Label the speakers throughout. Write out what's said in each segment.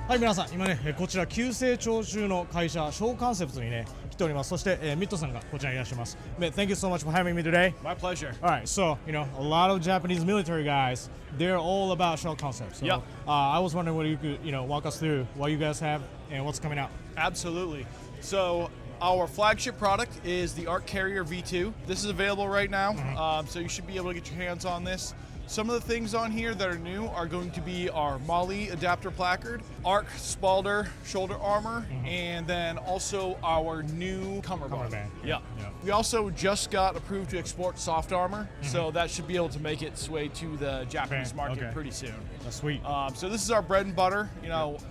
Speaker 1: はい、皆さん、今ね、こちら急成長中の会社、ショーカンセプトにね、来ております。そして、ミッドさんがこちらにいらっしゃいます。Thank you so much for having me today.
Speaker 2: My pleasure.
Speaker 1: All right, so, a lot of Japanese military guys, they're all about shell concepts. So,
Speaker 2: Yep.
Speaker 1: I was wondering whether you could, walk us through what you guys have and what's coming out.
Speaker 2: Absolutely. So our flagship product is the Arc Carrier V2. This is available right now, so you should be able to get your hands on this. Some of the things on here that are new are going to be our Molly adapter placard, Arc Spalder shoulder armor, and then also our new cummerbund. Yeah. We also just got approved to export soft armor, so that should be able to make its way to the Japanese market pretty soon.
Speaker 1: That's sweet.
Speaker 2: So this is our bread and butter.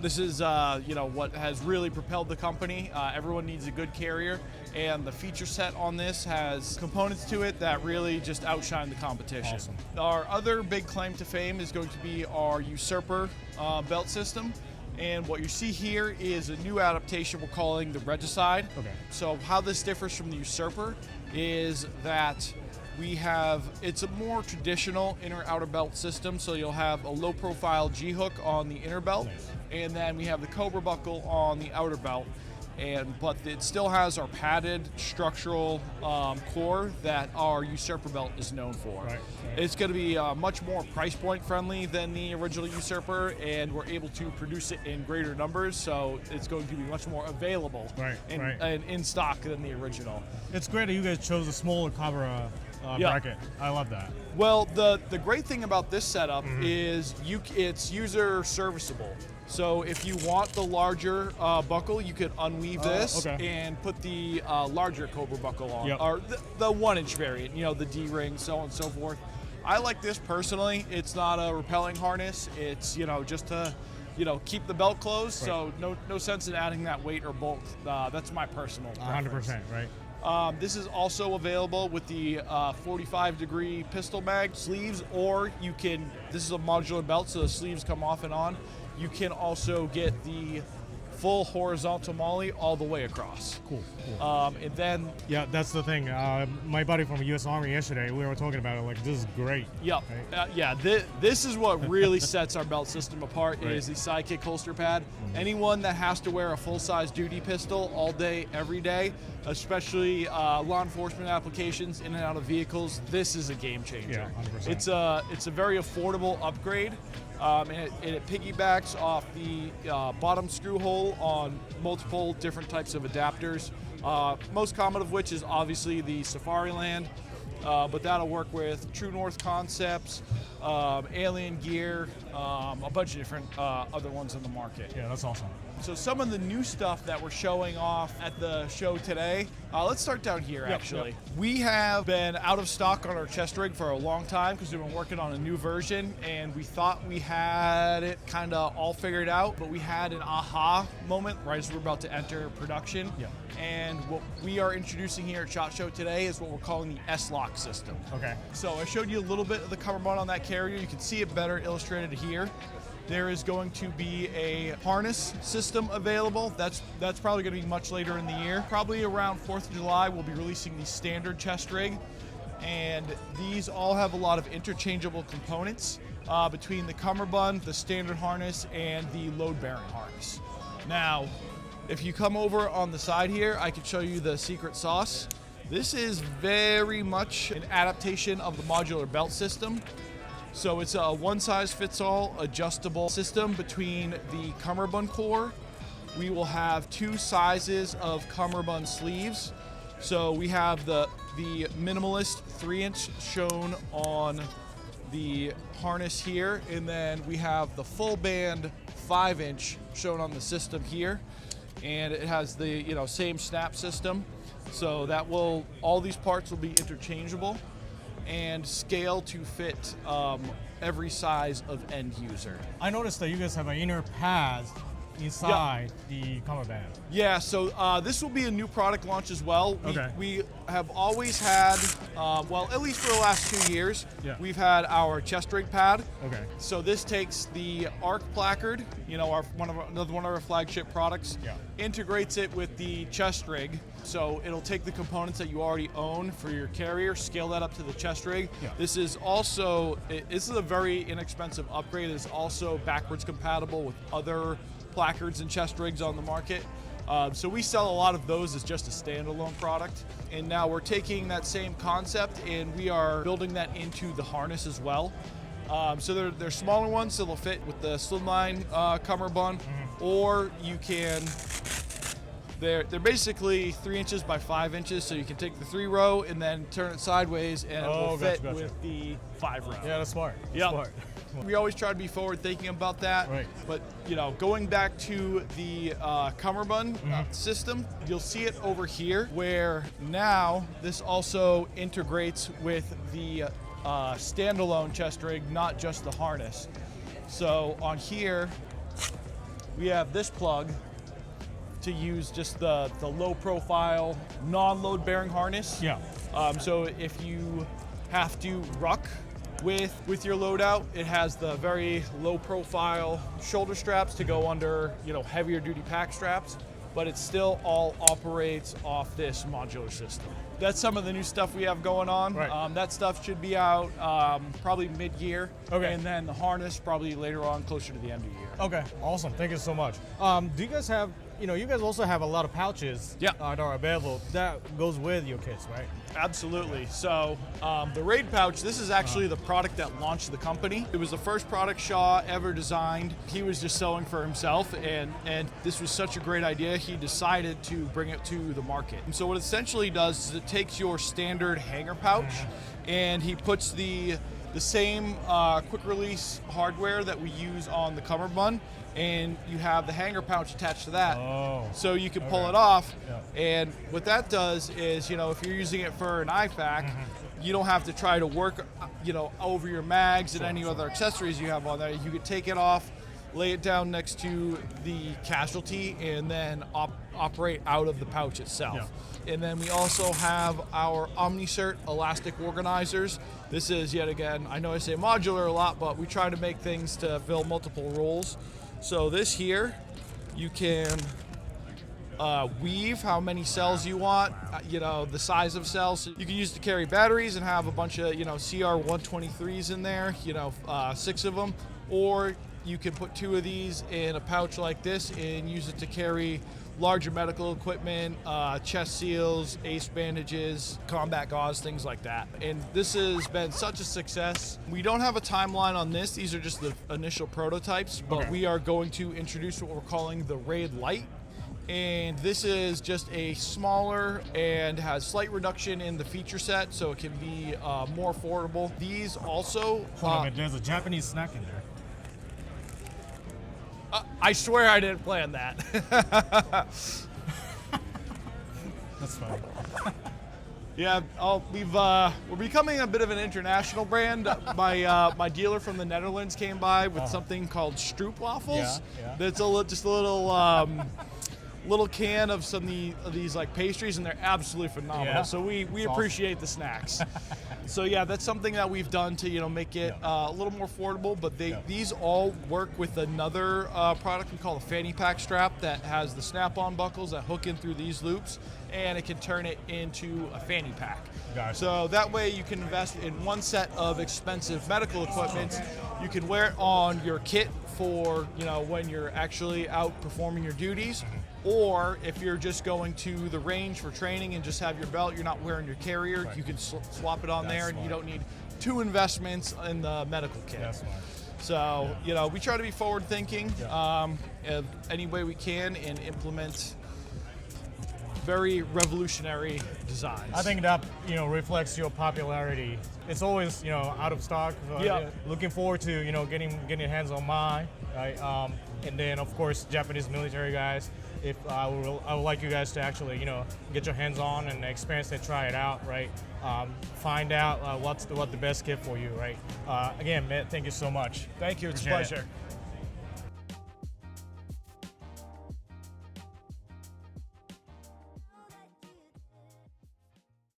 Speaker 2: This is what has really propelled the company. Everyone needs a good carrier, and the feature set on this has components to it that really just outshine the competition.
Speaker 1: Awesome.
Speaker 2: Our other big claim to fame is going to be our Usurper belt system. And what you see here is a new adaptation we're calling the Regicide.
Speaker 1: Okay.
Speaker 2: So how this differs from the Usurper is that it's a more traditional inner-outer belt system. So you'll have a low-profile G-hook on the inner belt,
Speaker 1: Nice.
Speaker 2: and then we have the Cobra buckle on the outer belt. But it still has our padded structural core that our Usurper belt is known for.
Speaker 1: Right.
Speaker 2: It's going to be much more price point friendly than the original Usurper, and we're able to produce it in greater numbers, so it's going to be much more available and in stock than the original.
Speaker 1: It's great that you guys chose a smaller Cobra bracket. I love that.
Speaker 2: Well, the great thing about this setup is it's user serviceable. So if you want the larger buckle, you could unweave this and put the larger Cobra buckle on, or the 1-inch variant, the D-ring, so on and so forth. I like this personally. It's not a rappelling harness. It's, just to, keep the belt closed. So no sense in adding that weight or bulk. That's my personal preference.
Speaker 1: 100%, right?
Speaker 2: This is also available with the 45-degree pistol mag sleeves, or this is a modular belt, so the sleeves come off and on. You can also get the full horizontal molly all the way across.
Speaker 1: Cool.
Speaker 2: And then...
Speaker 1: Yeah, that's the thing. My buddy from the U.S. Army yesterday, we were talking about it, like, this is great.
Speaker 2: Yep.
Speaker 1: Right?
Speaker 2: This is what really sets our belt system apart, is the sidekick holster pad. Anyone that has to wear a full-size duty pistol all day, every day, especially law enforcement applications in and out of vehicles, this is a game changer.
Speaker 1: Yeah,
Speaker 2: 100%. It's a very affordable upgrade. And it piggybacks off the bottom screw hole on multiple different types of adapters. Most common of which is obviously the Safariland, but that'll work with True North Concepts, Alien Gear, a bunch of different other ones in the market.
Speaker 1: Yeah, that's awesome.
Speaker 2: So some of the new stuff that we're showing off at the show today, let's start down here actually. We have been out of stock on our chest rig for a long time because we've been working on a new version, and we thought we had it kind of all figured out, but we had an aha moment right as we're about to enter production. And what we are introducing here at SHOT Show today is what we're calling the S-Lock system.
Speaker 1: Okay.
Speaker 2: So I showed you a little bit of the cummerbund on that carrier. You can see it better illustrated here. There is going to be a harness system available. That's probably going to be much later in the year. Probably around 4th of July, we'll be releasing the standard chest rig. And these all have a lot of interchangeable components between the cummerbund, the standard harness, and the load-bearing harness. Now, if you come over on the side here, I can show you the secret sauce. This is very much an adaptation of the modular belt system. So it's a one-size-fits-all adjustable system between the cummerbund core. We will have 2 sizes of cummerbund sleeves. So we have the minimalist 3-inch shown on the harness here, and then we have the full band 5-inch shown on the system here. And it has the same snap system. So all these parts will be interchangeable and scale to fit every size of end user.
Speaker 1: I noticed that you guys have an inner pad inside the cummerbund.
Speaker 2: Yeah, so this will be a new product launch as well. We have always had, at least for the last 2 years, we've had our chest rig pad.
Speaker 1: Okay.
Speaker 2: So this takes the Arc placard, one of our flagship products, integrates it with the chest rig. So it'll take the components that you already own for your carrier, scale that up to the chest rig. This is a very inexpensive upgrade. It's also backwards compatible with other placards and chest rigs on the market. So we sell a lot of those as just a standalone product. And now we're taking that same concept and we are building that into the harness as well. So they're smaller ones, so they'll fit with the slimline cummerbund, or you can. They're basically 3 inches by 5 inches, so you can take the 3-row and then turn it sideways, and it will fit with the 5-row.
Speaker 1: Yeah, that's smart.
Speaker 2: Yeah.
Speaker 1: Smart.
Speaker 2: We always try to be forward thinking about that.
Speaker 1: Right.
Speaker 2: But going back to the cummerbund system, you'll see it over here, where now this also integrates with the standalone chest rig, not just the harness. So on here, we have this plug to use just the low profile, non-load bearing harness.
Speaker 1: Yeah.
Speaker 2: So if you have to ruck with your loadout, it has the very low profile shoulder straps to go under, heavier duty pack straps, but it still all operates off this modular system. That's some of the new stuff we have going on.
Speaker 1: Right.
Speaker 2: That stuff should be out probably mid-year.
Speaker 1: Okay.
Speaker 2: And then the harness probably later on, closer to the end of the year.
Speaker 1: Okay, awesome. Thank you so much. Do you guys have, you guys also have a lot of pouches that are available that goes with your kits, right?
Speaker 2: Absolutely. So the Raid pouch, this is actually the product that launched the company. It was the first product Shaw ever designed. He was just sewing for himself, and this was such a great idea, he decided to bring it to the market. And so what it essentially does is it takes your standard hanger pouch and he puts the same quick release hardware that we use on the cummerbund, and you have the hanger pouch attached to that. So you can pull it off. And what that does is, if you're using it for an IFAC, you don't have to try to work, over your mags and any other accessories you have on there. You could take it off, lay it down next to the casualty, and then operate out of the pouch itself. And then we also have our OmniCert elastic organizers. This is, yet again, I know I say modular a lot, but we try to make things to fill multiple roles. So this here, you can weave how many cells you want, the size of cells. You can use to carry batteries and have a bunch of, CR123s in there, 6 of them, or you can put 2 of these in a pouch like this and use it to carry larger medical equipment, chest seals, ace bandages, combat gauze, things like that. And this has been such a success. We don't have a timeline on this. These are just the initial prototypes, but we are going to introduce what we're calling the Raid Lite. And this is just a smaller and has slight reduction in the feature set, so it can be more affordable. These also...
Speaker 1: Hold on a minute, there's a Japanese snack in there.
Speaker 2: I swear I didn't plan that.
Speaker 1: That's funny.
Speaker 2: Yeah, we're becoming a bit of an international brand. My dealer from the Netherlands came by with something called Stroop waffles. That's just a little can of some of these like pastries, and they're absolutely phenomenal. So we appreciate the snacks. So yeah, that's something that we've done to make it a little more affordable. But these all work with another product we call a fanny pack strap that has the snap-on buckles that hook in through these loops, and it can turn it into a fanny pack. So that way you can invest in one set of expensive medical equipment. You can wear it on your kit for when you're actually out performing your duties. Or if you're just going to the range for training and just have your belt, you're not wearing your carrier, you can swap it on there, and you don't need 2 investments in the medical kit. So, we try to be forward thinking any way we can and implement very revolutionary designs.
Speaker 1: I think that reflects your popularity. It's always out of stock. Looking forward to getting your hands on mine, right? And then of course Japanese military guys. If I would like you guys to actually get your hands on and experience it, try it out, right? Find out what the best kit for you, right? Again, Matt, thank you so much.
Speaker 2: Thank you. It's a
Speaker 1: Appreciate
Speaker 2: pleasure.
Speaker 1: it.